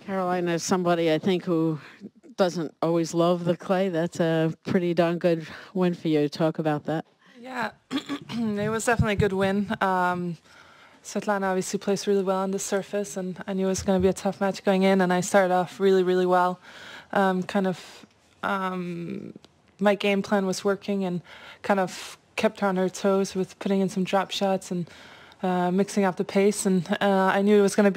Caroline is somebody I think who doesn't always love the clay. That's a pretty darn good win for you. Talk about that. Yeah, it was definitely a good win. Svetlana obviously plays really well on the surface, and I knew it was going to be a tough match going in, and I started off really, really well. My game plan was working and kind of kept her on her toes with putting in some drop shots and mixing up the pace, and I knew it wasn't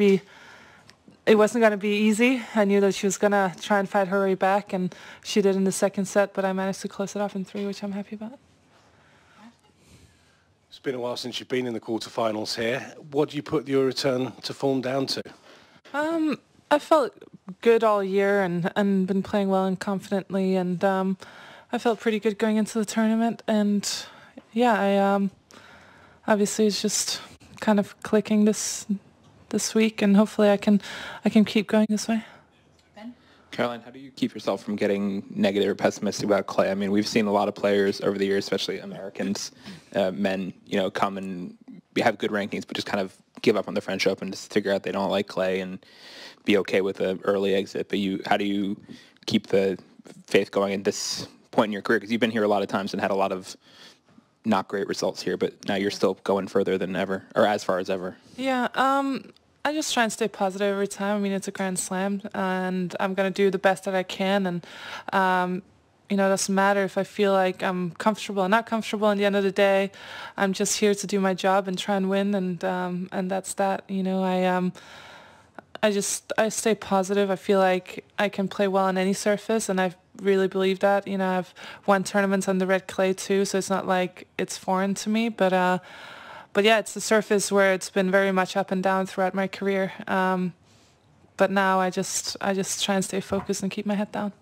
going to be easy. I knew that she was going to try and fight her way back, and she did in the second set, but I managed to close it off in 3, which I'm happy about. It's been a while since you've been in the quarterfinals here. What do you put your return to form down to? I felt good all year and been playing well and confidently, and I felt pretty good going into the tournament. And yeah, I obviously it's just kind of clicking this week, and hopefully I can keep going this way. Caroline, how do you keep yourself from getting negative or pessimistic about clay? I mean, we've seen a lot of players over the years, especially Americans, men, come and have good rankings, but just kind of give up on the French Open, just figure out they don't like clay and be okay with an early exit. But how do you keep the faith going at this point in your career? Because you've been here a lot of times and had a lot of not great results here, but now you're still going further than ever, or as far as ever. Yeah, I just try and stay positive every time. I mean, it's a Grand Slam, and I'm going to do the best that I can. And, it doesn't matter if I feel like I'm comfortable or not comfortable. At the end of the day, I'm just here to do my job and try and win. And that's that. I stay positive. I feel like I can play well on any surface, and I really believe that. I've won tournaments on the red clay too, so it's not like it's foreign to me. But yeah, it's a surface where it's been very much up and down throughout my career. But now I just try and stay focused and keep my head down.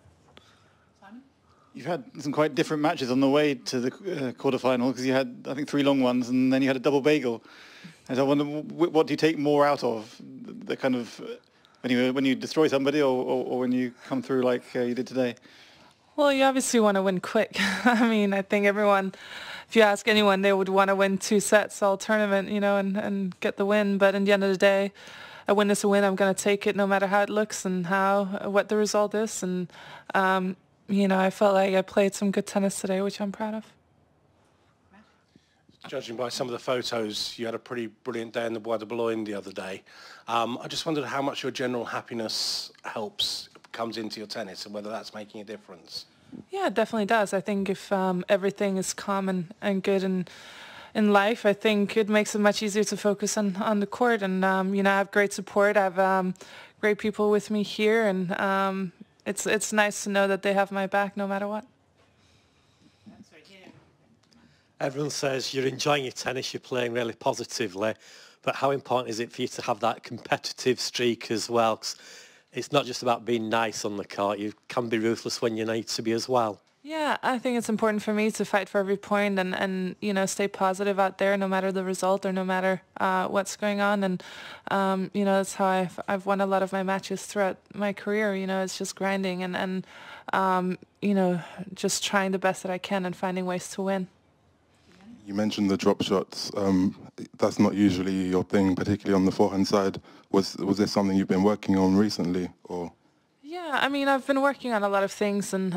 You've had some quite different matches on the way to the quarterfinal, because you had, I think, 3 long ones, and then you had a double bagel. And I wonder, what do you take more out of? The kind of when you destroy somebody, or when you come through like you did today? Well, you obviously want to win quick. I mean, I think everyone, if you ask anyone, they would want to win 2 sets all tournament, and get the win. But in the end of the day, a win is a win. I'm going to take it no matter how it looks and what the result is. And, I felt like I played some good tennis today, which I'm proud of. Judging by some of the photos, you had a pretty brilliant day in the Bois de Boulogne the other day. I just wondered how much your general happiness comes into your tennis, and whether that's making a difference. Yeah, it definitely does. I think if everything is calm and good in life, I think it makes it much easier to focus on the court. And, I have great support. I have great people with me here, and it's nice to know that they have my back no matter what. Everyone says you're enjoying your tennis, you're playing really positively, but how important is it for you to have that competitive streak as well? 'Cause it's not just about being nice on the court, you can be ruthless when you need to be as well. Yeah, I think it's important for me to fight for every point and stay positive out there no matter the result or no matter what's going on. And, that's how I've won a lot of my matches throughout my career. It's just grinding and just trying the best that I can and finding ways to win. You mentioned the drop shots. That's not usually your thing, particularly on the forehand side. Was this something you've been working on recently, or? Yeah, I mean, I've been working on a lot of things, and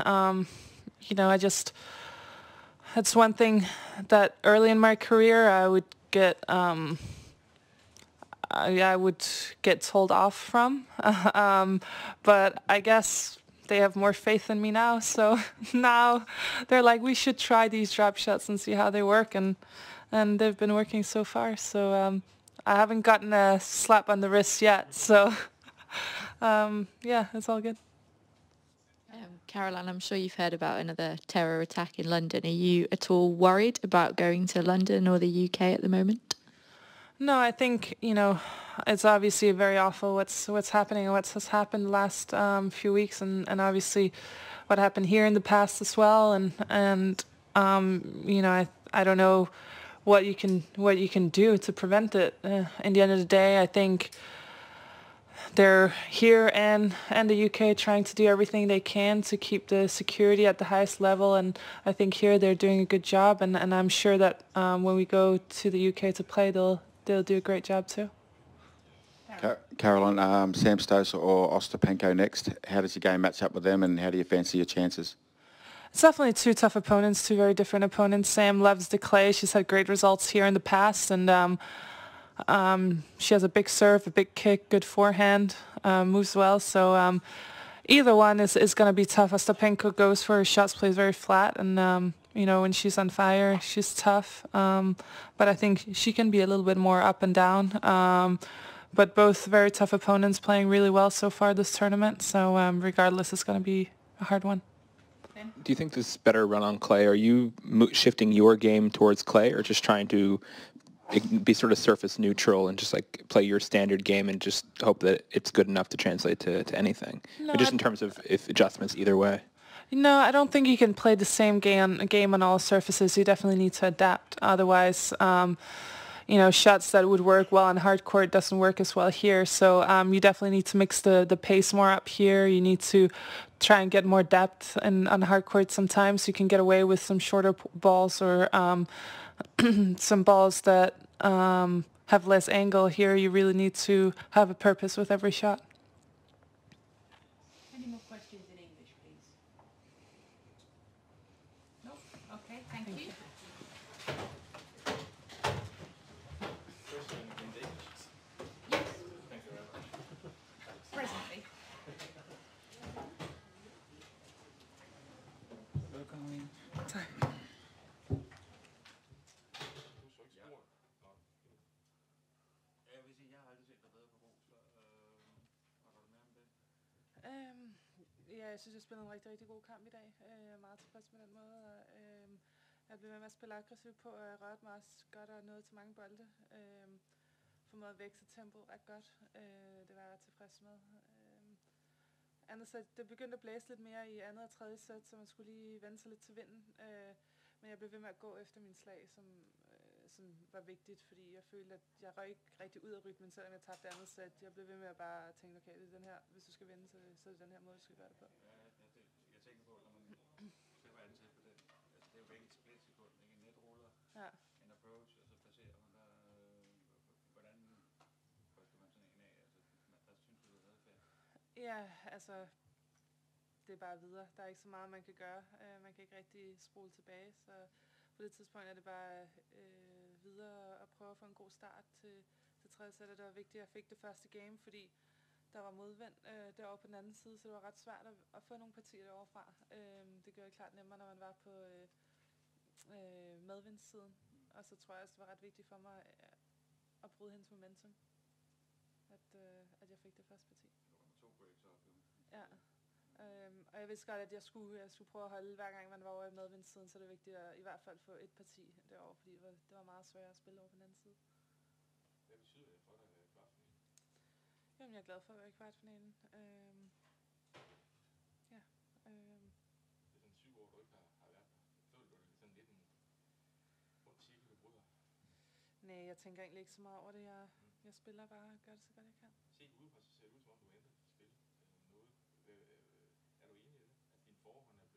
it's one thing that early in my career I would get told off from, but I guess they have more faith in me now, so now they're like, we should try these drop shots and see how they work, and they've been working so far. So I haven't gotten a slap on the wrist yet, so yeah, it's all good. Caroline, I'm sure you've heard about another terror attack in London. Are you at all worried about going to London or the UK at the moment? No, I think, it's obviously very awful what's happening and what has happened the last few weeks, and obviously what happened here in the past as well. And I don't know what you can do to prevent it. In the end of the day, I think they're here and the UK trying to do everything they can to keep the security at the highest level, and I think here they're doing a good job, and I'm sure that when we go to the UK to play, they'll do a great job too. Caroline, Sam Stosur or Ostapenko next. How does your game match up with them, and how do you fancy your chances? It's definitely two tough opponents, two very different opponents. Sam loves the clay. She's had great results here in the past, and she has a big serve, a big kick, good forehand, moves well. So either one is going to be tough. Ostapenko goes for her shots, plays very flat, and you know, when she's on fire, she's tough. But I think she can be a little bit more up and down. But both very tough opponents, playing really well so far this tournament. So regardless, it's going to be a hard one. Do you think this better run on clay? Are you shifting your game towards clay, or just trying to be sort of surface neutral and just like play your standard game and just hope that it's good enough to translate to anything? No, just in terms of if adjustments either way. No, I don't think you can play the same game on all surfaces. You definitely need to adapt. Otherwise, you know, shots that would work well on hard court doesn't work as well here. So you definitely need to mix the pace more up here. You need to try and get more depth on hard court sometimes. You can get away with some shorter balls or some balls that have less angle. Here you really need to have a purpose with every shot. Any more questions in English, please? No? Okay, thank you. Yes. Thank you very much. Presently. Sorry. Ja, jeg synes, jeg spillede en rigtig, rigtig god kamp i dag. Jeg er meget tilfreds med den måde. Jeg blev ved med at spille aggressivt på, og jeg rørte mig også godt og nåede til mange bolde. Formåede at vækste tempoet ret godt. Det var jeg ret tilfreds med. Andet sæt, det begyndte at blæse lidt mere i andet og tredje sæt, så man skulle lige vende sig lidt til vinden. Men jeg blev ved med at gå efter min slag, som var vigtigt, fordi jeg følte, at jeg røg ikke rigtig ud af rytmen, selvom jeg tabte andet sæt. Jeg blev ved med at bare tænke, okay, det er den her, hvis du skal vinde, så er det den her måde, du skal gøre det på. Jeg tænker på, når man spiller andet sæt på det, altså det er jo begge et splitsekund, ikke? En netruller, ja. En approach, og så placerer man der, hvordan ryster man sådan en af? Altså, der synes du, det er fair? Ja, altså, det er bare videre. Der er ikke så meget, man kan gøre. Man kan ikke rigtig spole tilbage, så på det tidspunkt er det bare videre og prøve at få en god start til tredje sæt. Det var vigtigt, at jeg fik det første game, fordi der var modvind derovre på den anden side, så det var ret svært at få nogle partier derovre fra. Det gjorde det klart nemmere, når man var på medvindssiden. Og så tror jeg også, det var ret vigtigt for mig at bryde hendes momentum. At jeg fik det første parti. Ja. Og jeg vidste godt, at jeg skulle prøve at holde, hver gang man var over i medvindssiden, så er det vigtigt at i hvert fald få et parti derovre, fordi det var meget svært at spille over på den anden side. Hvad betyder det for dig kvartfinalen? Jamen, jeg er glad for at være i kvartfinalen. Ja. Det er sådan 7 år, du ikke har været der. Føler du det sådan lidt en rundt cirkel, du bryder? Nej, jeg tænker egentlig ikke så meget over det. Jeg spiller bare og gør det så godt jeg kan. Set udefra, så ser det ud som om, du ændrer dit spil noget. Er du enig i det? At din forhånd er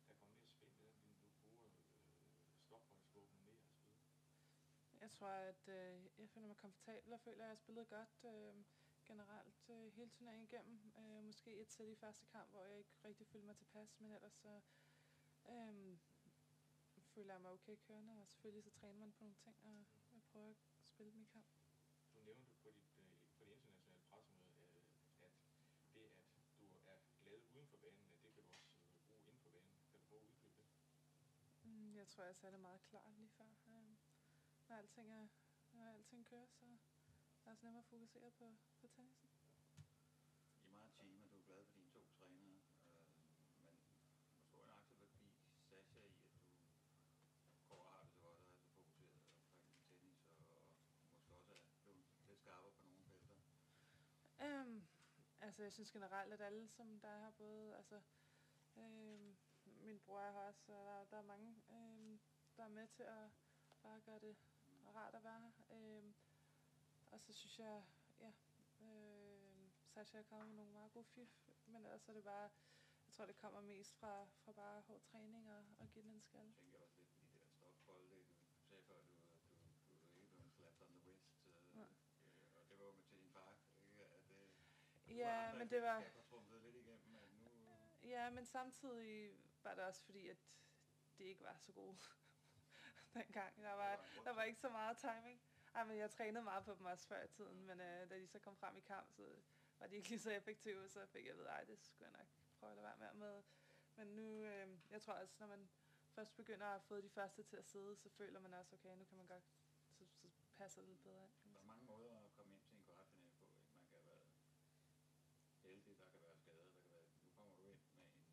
kommet mere spændt i den, du bruger stopholdsvåben mere og så videre? Jeg tror, at jeg føler mig komfortabel og føler, at jeg har spillet godt generelt hele turneringen igennem. Måske et sæt i første kamp, hvor jeg ikke rigtig følte mig tilpas, men ellers så føler jeg mig okay kørende, og selvfølgelig så træner man på nogle ting og prøver at spille dem i kamp. Du nævnte på det internationale pressemøde, at det, at du er glad uden for banen, at det kan du også bruge inden for banen. Kan du prøve at uddybe det? Jeg tror, jeg sagde det meget klart lige før. Når alting kører, så er det også nemmere at fokusere på tennisen. I er meget team, og du er glad for dine 2 trænere, men hvor stor en aktie vil give Sasha i, at du går og har det så godt og er så fokuseret omkring tennis, og måske også er blevet lidt skarpere på nogle felter? Altså, jeg synes generelt, at alle, som der er her, både, altså, min bror er her også, og der er mange, der er med til at bare gøre det rart at være her. Og så synes jeg, ja, Sasha er kommet med nogle meget gode fif, men ellers er det bare, jeg tror, det kommer mest fra bare hård træning og give den en skal. Jeg tænker også lidt på de der stopbold, du sagde før, du ikke blevet slapped on the wrist, og det var jo til din far Ja, men det var... Lidt igennem, at nu... Ja, men samtidig var det også fordi, at det ikke var så gode dengang. Der var ikke så meget timing. Ej, men jeg trænede meget på dem også før i tiden, men da de så kom frem i kamp, så var de ikke lige så effektive, så fik jeg ved, ej, det skulle jeg nok prøve at lade være mere med. Men nu, jeg tror også, når man først begynder at få de første til at sidde, så føler man også, okay, nu kan man godt, så passer det lidt bedre ind. Der er mange måder at komme ind til en kvartfinale på, ikke? Man kan være heldig, der kan være skadet, der kan være... Nu kommer du ind med en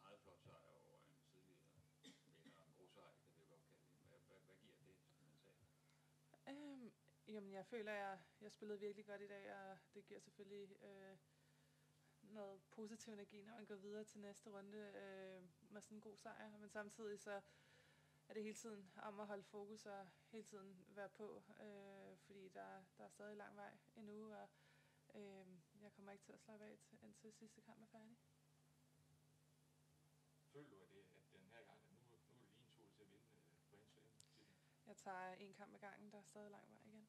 meget flot sejr over en tidligere vinder, en grusejr, kan vi jo godt kalde det. Hvad giver det mentalt? Jamen, jeg føler, jeg spillede virkelig godt i dag, og det giver selvfølgelig noget positiv energi, når man går videre til næste runde med sådan en god sejr. Men samtidig så er det hele tiden om at holde fokus og hele tiden være på, fordi der er stadig lang vej endnu, og jeg kommer ikke til at slappe af indtil sidste kamp er færdig. Føler du, at den her gang, at nu er det lige en tur til at vinde på en slam? Jeg tager en kamp ad gangen, der er stadig lang vej igen.